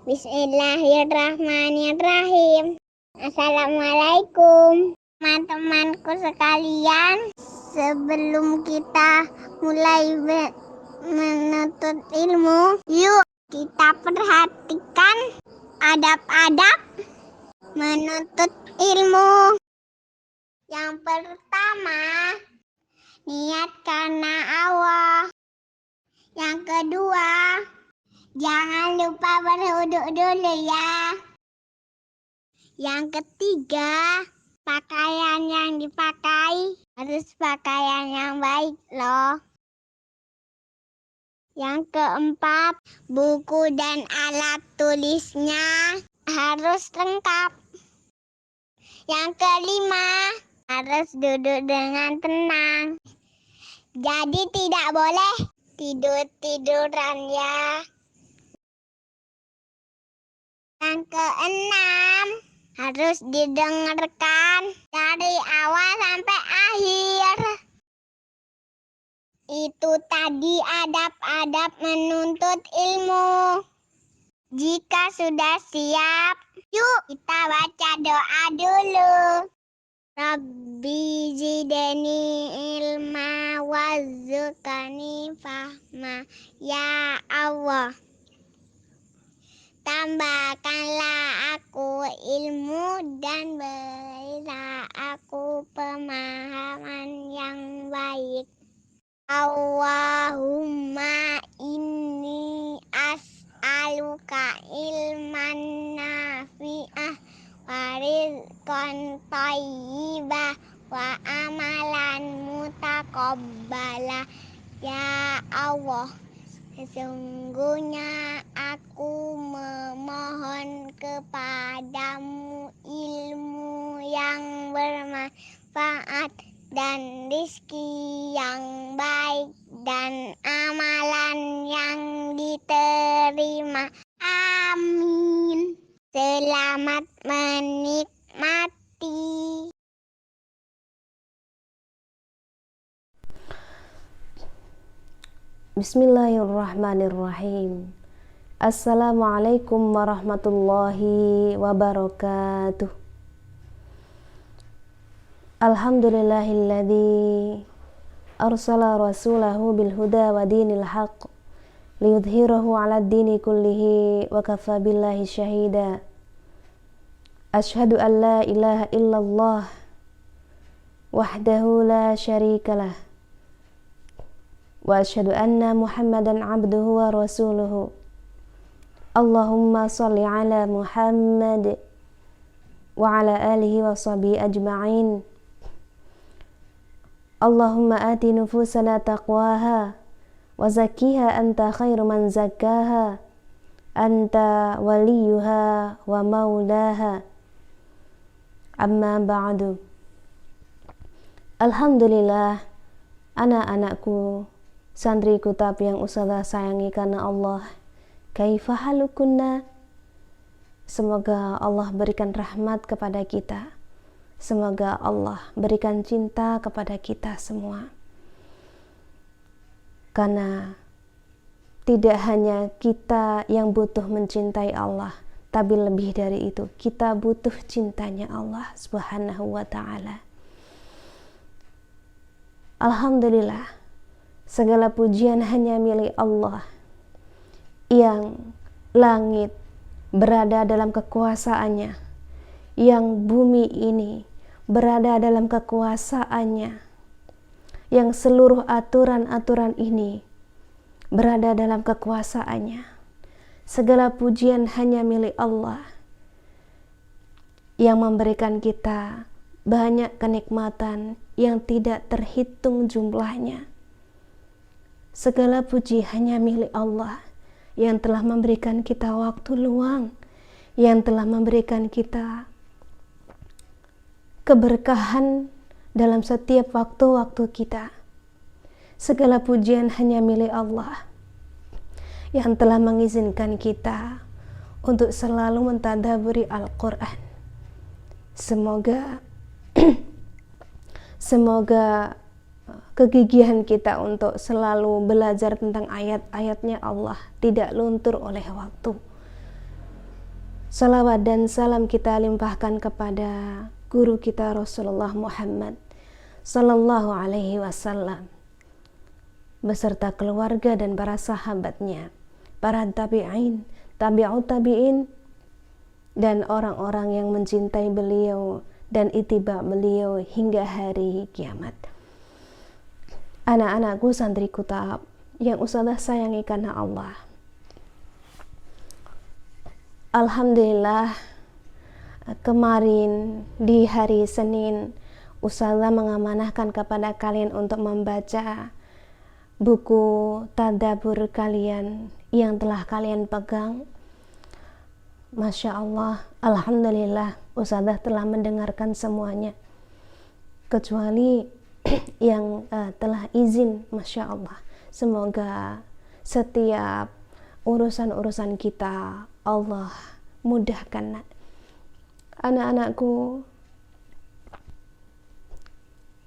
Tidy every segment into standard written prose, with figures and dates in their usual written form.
Bismillahirrahmanirrahim. Assalamualaikum teman-temanku sekalian. Sebelum kita mulai menuntut ilmu, yuk kita perhatikan adab-adab menuntut ilmu. Yang pertama, niat karena Allah. Yang kedua, jangan lupa berwudu dulu ya. Yang ketiga, pakaian yang dipakai harus pakaian yang baik loh. Yang keempat, buku dan alat tulisnya harus lengkap. Yang kelima, harus duduk dengan tenang. Jadi tidak boleh tidur-tiduran ya. Yang keenam, harus didengarkan dari awal sampai akhir. Itu tadi adab-adab menuntut ilmu. Jika sudah siap, yuk kita baca doa dulu. Rabbi zidni ilma warzuqni fahma. Ya Allah, tambahkanlah aku ilmu dan berilah aku pemahaman yang baik. Allahumma inni as'aluka ilman nafi'ah wa rizqan thayyibah wa amalan mutaqabbala. Ya Allah, sesungguhnya aku memohon kepadamu ilmu yang bermanfaat dan rezeki yang baik dan amalan yang diterima. Amin. Selamat menikmati. Bismillahirrahmanirrahim. Assalamualaikum warahmatullahi wabarakatuh. Alhamdulillahilladzi arsala rasulahu bilhuda wa dinil haqq liyudhhirahu 'alad dini kullihi wa kafa billahi syahida. Asyhadu an la ilaha illallah wahdahu la syarikalah wa asyhadu anna Muhammadan 'abduhu wa rasuluhu. Allahumma shalli 'ala Muhammad wa 'ala alihi wa sahbihi ajma'in. Allahumma ati nufusana taqwaha wa zakkiha anta khairu man zakkaha anta waliyuha wa maulaha. Amma ba'du. Alhamdulillah, anak-anakku, santri kutab yang ustazah sayangi karena Allah, kaifa halukunna? Semoga Allah berikan rahmat kepada kita. Semoga Allah berikan cinta kepada kita semua. Karena tidak hanya kita yang butuh mencintai Allah, tapi lebih dari itu, kita butuh cintanya Allah Subhanahu wa ta'ala. Alhamdulillah, segala pujian hanya milik Allah yang langit berada dalam kekuasaannya, yang bumi ini berada dalam kekuasaannya, yang seluruh aturan-aturan ini berada dalam kekuasaannya. Segala pujian hanya milik Allah yang memberikan kita banyak kenikmatan yang tidak terhitung jumlahnya. Segala puji hanya milik Allah yang telah memberikan kita waktu luang, yang telah memberikan kita keberkahan dalam setiap waktu-waktu kita. Segala pujian hanya milik Allah yang telah mengizinkan kita untuk selalu mentadaburi Al-Quran. Semoga kegigihan kita untuk selalu belajar tentang ayat-ayatnya Allah tidak luntur oleh waktu. Salawat dan salam kita limpahkan kepada guru kita Rasulullah Muhammad Sallallahu Alaihi Wasallam beserta keluarga dan para sahabatnya, para tabi'in, tabi'ut tabi'in, dan orang-orang yang mencintai beliau dan ittiba beliau hingga hari kiamat. Anak-anakku santriku taat yang ustazah sayangi karena Allah, alhamdulillah, kemarin di hari Senin ustazah mengamanahkan kepada kalian untuk membaca buku tadabbur kalian yang telah kalian pegang. Masya Allah, alhamdulillah, ustazah telah mendengarkan semuanya kecuali yang telah izin. Masya Allah, semoga setiap urusan-urusan kita Allah mudahkan. Anak-anakku,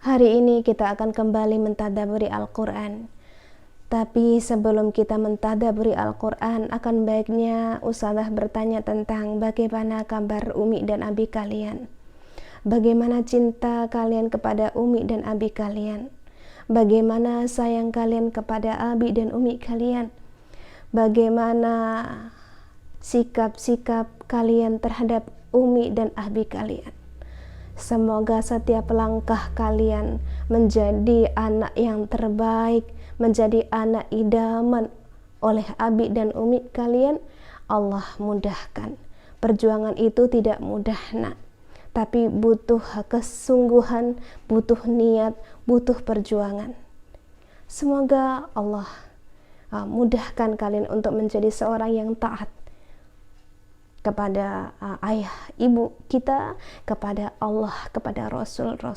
hari ini kita akan kembali mentadabburi Al-Quran. Tapi sebelum kita mentadabburi Al-Quran, akan baiknya ustazah bertanya tentang bagaimana kabar Umi dan Abi kalian. Bagaimana cinta kalian kepada Umi dan Abi kalian. Bagaimana sayang kalian kepada Abi dan Umi kalian. Bagaimana sikap-sikap kalian terhadap Umi dan Abi kalian. Semoga setiap langkah kalian menjadi anak yang terbaik, menjadi anak idaman oleh Abi dan Umi kalian. Allah mudahkan. Perjuangan itu tidak mudah, nak, tapi butuh kesungguhan, butuh niat, butuh perjuangan. Semoga Allah mudahkan kalian untuk menjadi seorang yang taat kepada ayah ibu kita, kepada Allah, kepada Rasulullah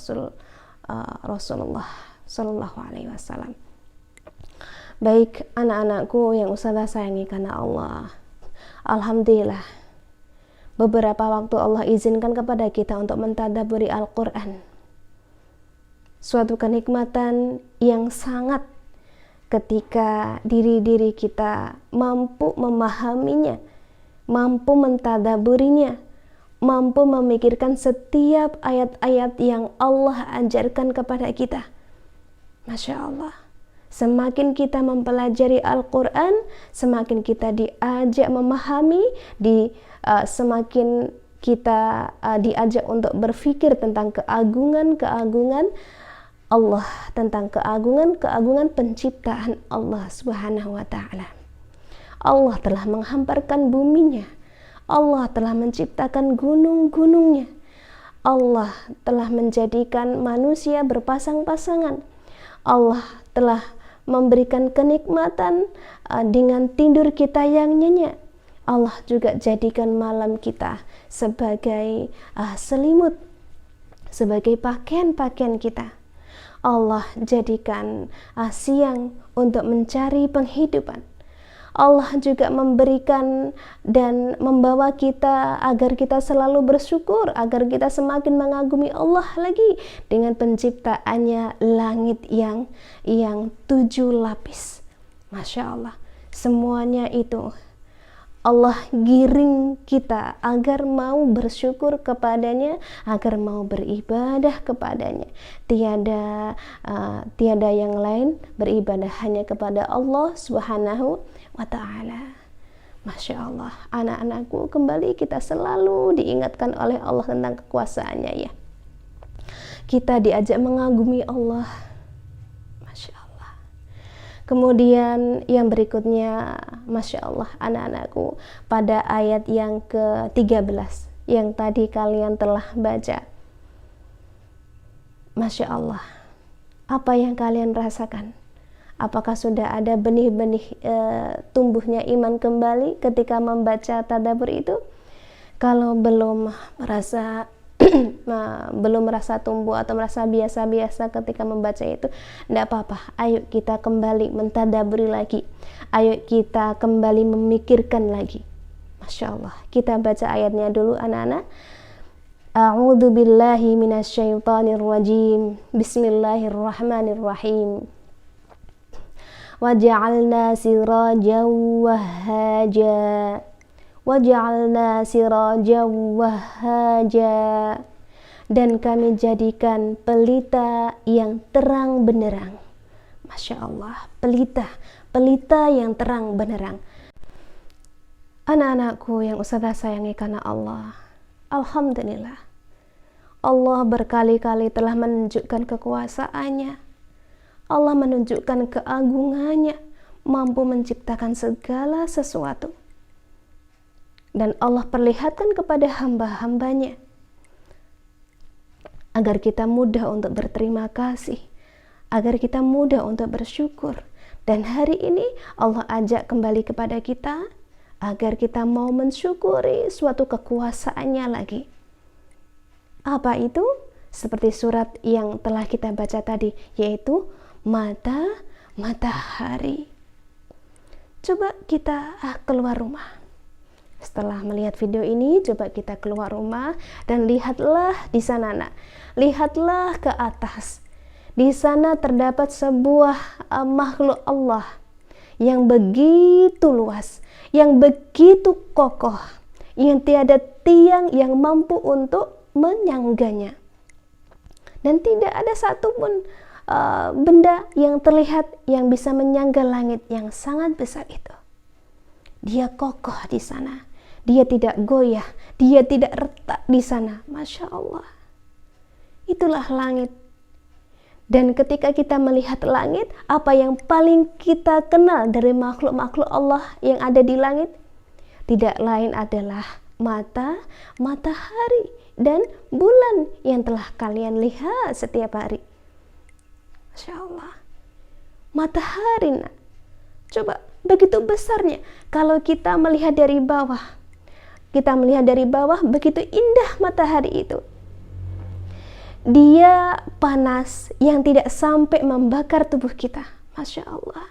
Sallallahu Alaihi Wasallam. Baik anak-anakku yang ustazah sayangi karena Allah, alhamdulillah, beberapa waktu Allah izinkan kepada kita untuk mentadabburi Al-Quran. Suatu kenikmatan yang sangat ketika diri-diri kita mampu memahaminya, mampu mentadabburinya, mampu memikirkan setiap ayat-ayat yang Allah ajarkan kepada kita. Masya Allah, semakin kita mempelajari Al-Quran, semakin kita diajak memahami, semakin kita diajak untuk berpikir tentang keagungan Allah, tentang keagungan penciptaan Allah Subhanahu wa Ta'ala. Allah telah menghamparkan buminya, Allah telah menciptakan gunung-gunungnya, Allah telah menjadikan manusia berpasang-pasangan, Allah telah memberikan kenikmatan dengan tidur kita yang nyenyak. Allah juga jadikan malam kita sebagai selimut, sebagai pakaian-pakaian kita. Allah jadikan siang untuk mencari penghidupan. Allah juga memberikan dan membawa kita agar kita selalu bersyukur, agar kita semakin mengagumi Allah lagi dengan penciptaannya langit yang 7 lapis. Masya Allah, semuanya itu Allah giring kita agar mau bersyukur kepadanya, agar mau beribadah kepadanya. Tiada yang lain, beribadah hanya kepada Allah Subhanahu wa Ta'ala. Masya Allah, anak-anakku, kembali kita selalu diingatkan oleh Allah tentang kekuasaannya, ya. Kita diajak mengagumi Allah. Masya Allah. Kemudian yang berikutnya, Masya Allah, anak-anakku, pada ayat yang ke-13 yang tadi kalian telah baca. Masya Allah, apa yang kalian rasakan? Apakah sudah ada benih-benih tumbuhnya iman kembali ketika membaca tadabbur itu? Kalau belum merasa tumbuh atau merasa biasa-biasa ketika membaca itu, tidak apa-apa. Ayo kita kembali mentadabburi lagi. Ayo kita kembali memikirkan lagi. Masya Allah. Kita baca ayatnya dulu, anak-anak. A'udzu billahi minasyaitonir rajim. Bismillahirrahmanirrahim. Waja'alna sirajan wahhaja waja'alna sirajan wahhaja, dan kami jadikan pelita yang terang benderang. Masya Allah, pelita yang terang benderang. Anak-anakku yang ustazah sayangi karena Allah, alhamdulillah, Allah berkali-kali telah menunjukkan kekuasaannya. Allah menunjukkan keagungannya, mampu menciptakan segala sesuatu. Dan Allah perlihatkan kepada hamba-hambanya agar kita mudah untuk berterima kasih, agar kita mudah untuk bersyukur. Dan hari ini Allah ajak kembali kepada kita agar kita mau mensyukuri suatu kekuasaannya lagi. Apa itu? Seperti surat yang telah kita baca tadi, yaitu matahari. Coba kita keluar rumah. Setelah melihat video ini, coba kita keluar rumah dan lihatlah di sana, nak. Lihatlah ke atas. Di sana terdapat sebuah makhluk Allah yang begitu luas, yang begitu kokoh, yang tiada tiang yang mampu untuk menyangganya. Dan tidak ada satupun benda yang terlihat yang bisa menyangga langit yang sangat besar itu. Dia kokoh di sana. Dia tidak goyah, dia tidak retak di sana. Masya Allah. Itulah langit. Dan ketika kita melihat langit, apa yang paling kita kenal dari makhluk-makhluk Allah yang ada di langit? Tidak lain adalah matahari dan bulan yang telah kalian lihat setiap hari. Masya Allah. Matahari, nak. Coba, begitu besarnya. Kalau kita melihat dari bawah, begitu indah matahari itu. Dia panas yang tidak sampai membakar tubuh kita. Masya Allah.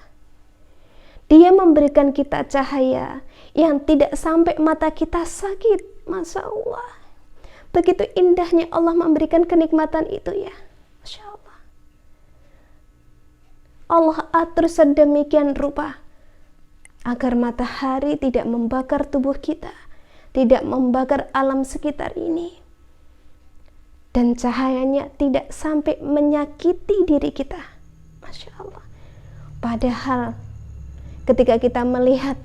Dia memberikan kita cahaya yang tidak sampai mata kita sakit. Masya Allah. Begitu indahnya Allah memberikan kenikmatan itu ya. Masya Allah. Allah atur sedemikian rupa agar matahari tidak membakar tubuh kita, tidak membakar alam sekitar ini, dan cahayanya tidak sampai menyakiti diri kita. Masya Allah. Padahal ketika kita melihat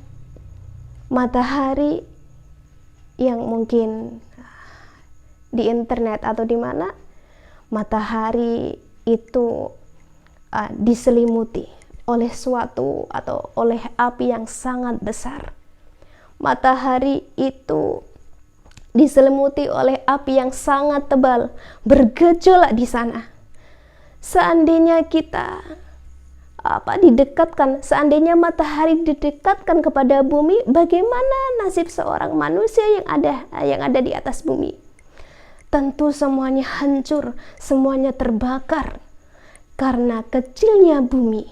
matahari yang mungkin di internet atau di mana, matahari itu diselimuti oleh suatu atau oleh api yang sangat besar. Matahari itu diselimuti oleh api yang sangat tebal, bergejolak di sana. Seandainya kita seandainya matahari didekatkan kepada bumi, bagaimana nasib seorang manusia yang ada di atas bumi? Tentu semuanya hancur, semuanya terbakar, karena kecilnya bumi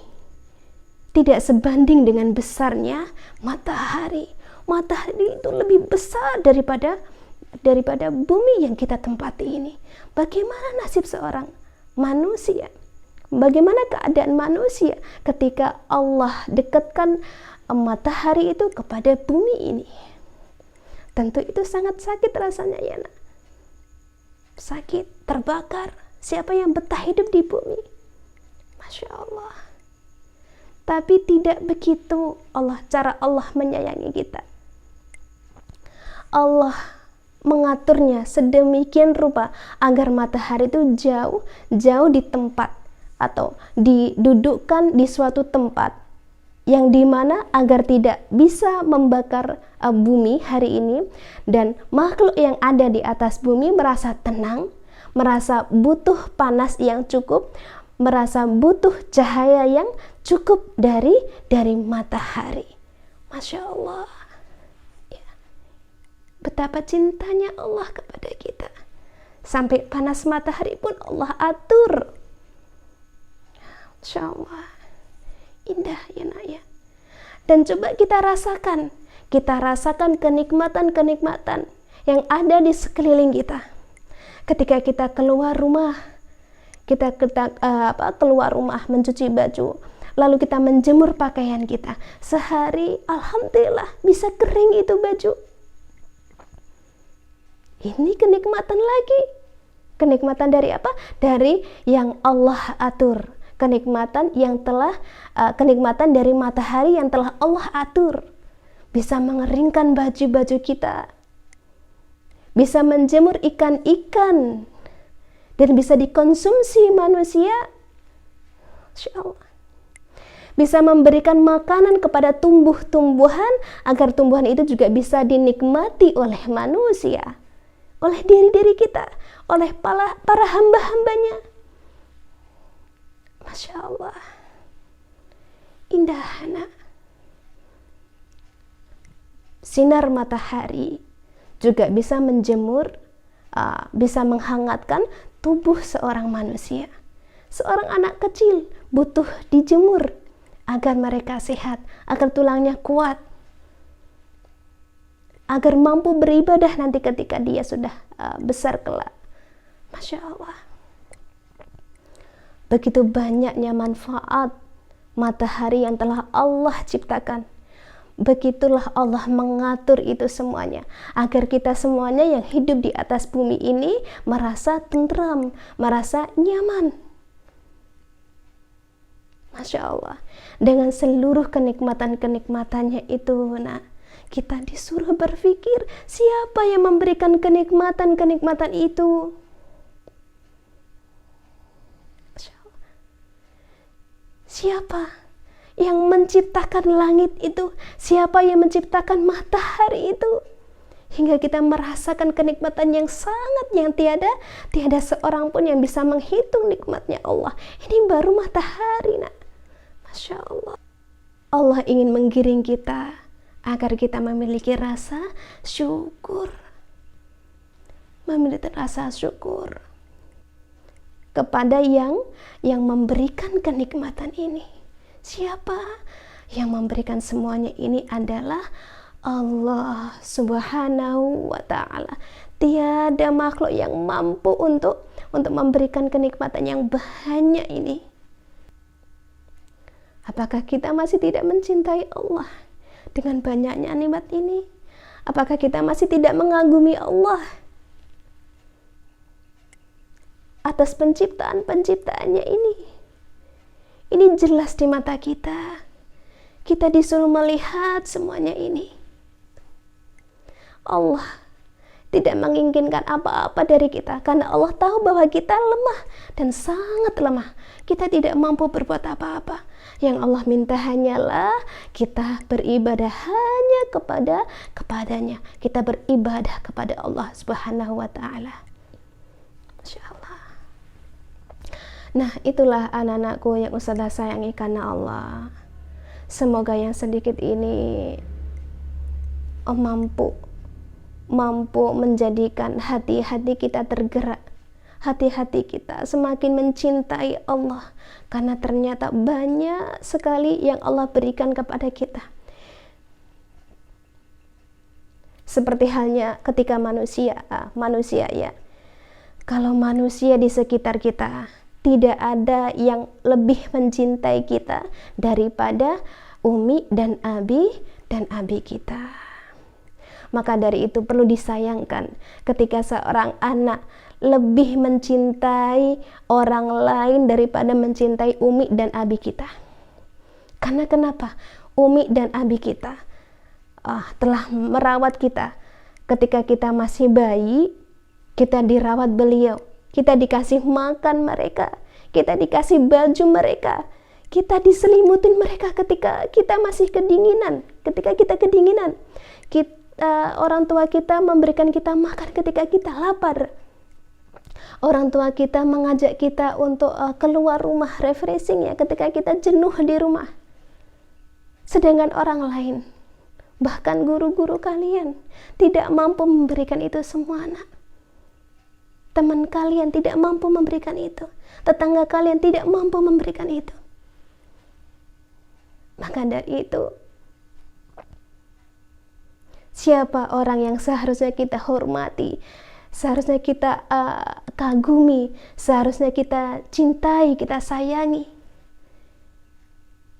tidak sebanding dengan besarnya matahari. Matahari itu lebih besar daripada bumi yang kita tempati ini. Bagaimana nasib seorang manusia? Bagaimana keadaan manusia ketika Allah dekatkan matahari itu kepada bumi ini? Tentu itu sangat sakit rasanya ya, nak. Sakit, terbakar. Siapa yang betah hidup di bumi? Masya Allah. Tapi tidak begitu cara Allah menyayangi kita. Allah mengaturnya sedemikian rupa agar matahari itu jauh di tempat atau didudukkan di suatu tempat yang dimana agar tidak bisa membakar bumi hari ini, dan makhluk yang ada di atas bumi merasa tenang, merasa butuh panas yang cukup, merasa butuh cahaya yang cukup dari matahari. Masya Allah. Betapa cintanya Allah kepada kita. Sampai panas matahari pun Allah atur. Masya Allah. Indah ya, nak ya. Dan coba kita rasakan kenikmatan-kenikmatan yang ada di sekeliling kita. Ketika kita keluar rumah, keluar rumah mencuci baju, lalu kita menjemur pakaian kita. Sehari, alhamdulillah bisa kering itu baju. Ini kenikmatan lagi. Kenikmatan dari apa? Dari yang Allah atur. Kenikmatan dari matahari yang telah Allah atur. Bisa mengeringkan baju-baju kita. Bisa menjemur ikan-ikan. Dan bisa dikonsumsi manusia. Masya Allah. Bisa memberikan makanan kepada tumbuh-tumbuhan agar tumbuhan itu juga bisa dinikmati oleh manusia. Oleh diri-diri kita. Oleh para hamba-hambanya. Masya Allah. Indah, nak. Sinar matahari juga bisa menjemur, bisa menghangatkan tubuh seorang manusia. Seorang anak kecil butuh dijemur agar mereka sehat, agar tulangnya kuat, agar mampu beribadah nanti ketika dia sudah besar kelak. Masya Allah. Begitu banyaknya manfaat matahari yang telah Allah ciptakan. Begitulah Allah mengatur itu semuanya, agar kita semuanya yang hidup di atas bumi ini merasa tentram, merasa nyaman. Masya Allah. Dengan seluruh kenikmatan-kenikmatannya itu, nah, kita disuruh berpikir, siapa yang memberikan kenikmatan-kenikmatan itu? Masya Allah. Siapa yang menciptakan langit itu? Siapa yang menciptakan matahari itu? Hingga kita merasakan kenikmatan yang sangat, yang tiada seorang pun yang bisa menghitung nikmatnya Allah. Ini baru matahari, nak. Masya Allah. Allah ingin menggiring kita agar kita memiliki rasa syukur. Memiliki rasa syukur kepada yang memberikan kenikmatan ini. Siapa yang memberikan semuanya ini adalah Allah Subhanahu wa ta'ala. Tiada makhluk yang mampu untuk memberikan kenikmatan yang banyak ini. Apakah kita masih tidak mencintai Allah dengan banyaknya nikmat ini? Apakah kita masih tidak mengagumi Allah atas penciptaan-penciptaannya ini? Ini jelas di mata kita. Kita disuruh melihat semuanya ini. Allah tidak menginginkan apa-apa dari kita, karena Allah tahu bahwa kita lemah dan sangat lemah. Kita tidak mampu berbuat apa-apa. Yang Allah minta hanyalah kita beribadah hanya kepadanya. Kita beribadah kepada Allah Subhanahu wa ta'ala. Masya Allah. Nah, itulah anak-anakku yang Ustazah sayangi karena Allah. Semoga yang sedikit ini mampu menjadikan hati-hati kita tergerak, hati-hati kita semakin mencintai Allah, karena ternyata banyak sekali yang Allah berikan kepada kita. Seperti halnya ketika manusia ya, kalau manusia di sekitar kita, tidak ada yang lebih mencintai kita daripada umi dan abi kita. Maka dari itu perlu disayangkan ketika seorang anak lebih mencintai orang lain daripada mencintai umi dan abi kita. Karena kenapa? Umi dan abi kita telah merawat kita. Ketika kita masih bayi, kita dirawat beliau. Kita dikasih makan mereka, kita dikasih baju mereka, kita diselimutin mereka ketika kita masih kedinginan. Ketika kita kedinginan, orang tua kita memberikan kita makan ketika kita lapar. Orang tua kita mengajak kita untuk keluar rumah refreshing ya ketika kita jenuh di rumah. Sedangkan orang lain, bahkan guru-guru kalian, tidak mampu memberikan itu semua, anak. Teman kalian tidak mampu memberikan itu. Tetangga kalian tidak mampu memberikan itu. Maka dari itu, siapa orang yang seharusnya kita hormati, seharusnya kita kagumi, seharusnya kita cintai, kita sayangi?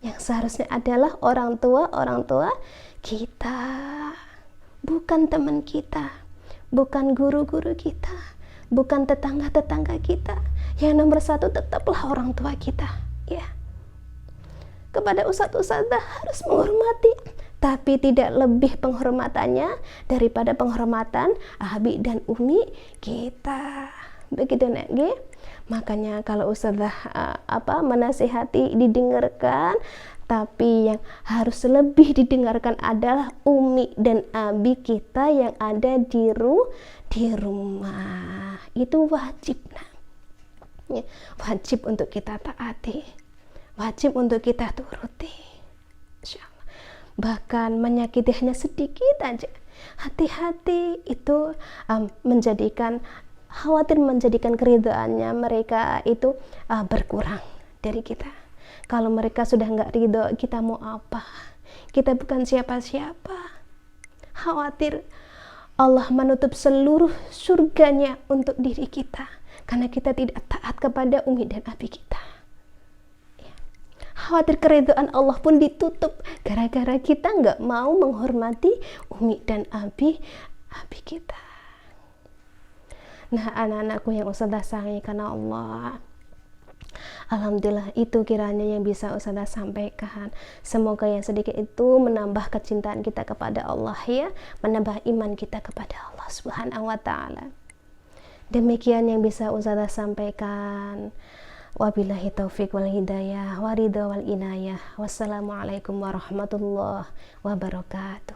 Yang seharusnya adalah orang tua kita, bukan teman kita, bukan guru-guru kita, bukan tetangga-tetangga kita. Yang nomor satu tetaplah orang tua kita, ya. Kepada ustadz-ustadzah harus menghormati, tapi tidak lebih penghormatannya daripada penghormatan abi dan umi kita. Begitu nek nggih. Makanya kalau ustadzah menasihati didengarkan, tapi yang harus lebih didengarkan adalah umi dan abi kita yang ada di rumah. Itu wajib, nah. Ya, wajib untuk kita taati, wajib untuk kita turuti. Insyaallah. Bahkan menyakiti hanya sedikit aja, hati-hati itu khawatir menjadikan keridhaannya mereka itu berkurang dari kita. Kalau mereka sudah nggak ridho, kita mau apa? Kita bukan siapa-siapa. Khawatir Allah menutup seluruh surganya untuk diri kita karena kita tidak taat kepada umi dan abi kita. Ya. Khawatir keridhaan Allah pun ditutup gara-gara kita nggak mau menghormati umi dan abi kita. Nah, anak-anakku yang ustadzah sayangi karena Allah, alhamdulillah itu kiranya yang bisa ustadzah sampaikan. Semoga yang sedikit itu menambah kecintaan kita kepada Allah, ya, menambah iman kita kepada Allah Subhanahu wa taala. Demikian yang bisa ustadzah sampaikan. Wabillahi taufiq wal hidayah, waridha wal inayah. Wassalamualaikum warahmatullahi wabarakatuh.